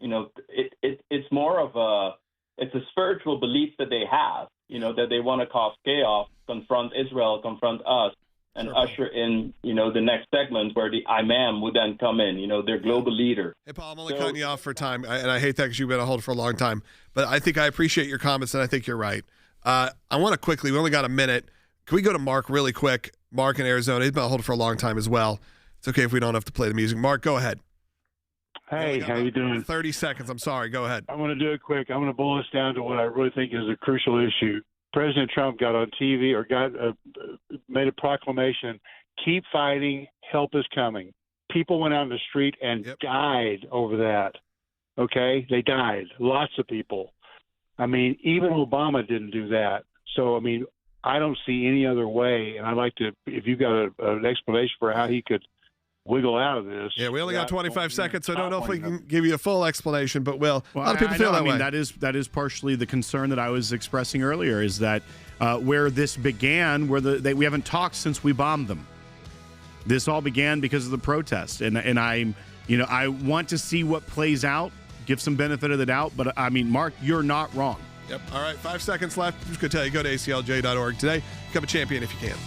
it's more of it's a spiritual belief that they have, that they want to cause chaos, confront Israel, confront us, and usher in, the next segment where the Imam would then come in, their global leader. Hey, Paul, I'm only cutting you off for time, and I hate that because you've been on hold for a long time. But I think I appreciate your comments, and I think you're right. I want to quickly, we only got a minute. Can we go to Mark really quick? Mark in Arizona. He's been on hold for a long time as well. It's okay if we don't have to play the music. Mark, go ahead. Hey, how you doing? 30 seconds. I'm sorry. Go ahead. I'm going to do it quick. I'm going to boil this down to what I really think is a crucial issue. President Trump got on TV or made a proclamation, keep fighting, help is coming. People went out in the street and died over that. Okay? They died. Lots of people. I mean, even Obama didn't do that. So, I mean, I don't see any other way, and I'd like to, if you've got an explanation for how he could wiggle out of this. Yeah, we only got 25 seconds, so I don't know if we can give you a full explanation, but a lot of people feel that way. That is partially the concern that I was expressing earlier, is that where this began, we haven't talked since we bombed them. This all began because of the protest, and I want to see what plays out, give some benefit of the doubt, but I mean, Mark, you're not wrong. Yep. All right, 5 seconds left. I'm just going to tell you, go to aclj.org today. Become a champion if you can.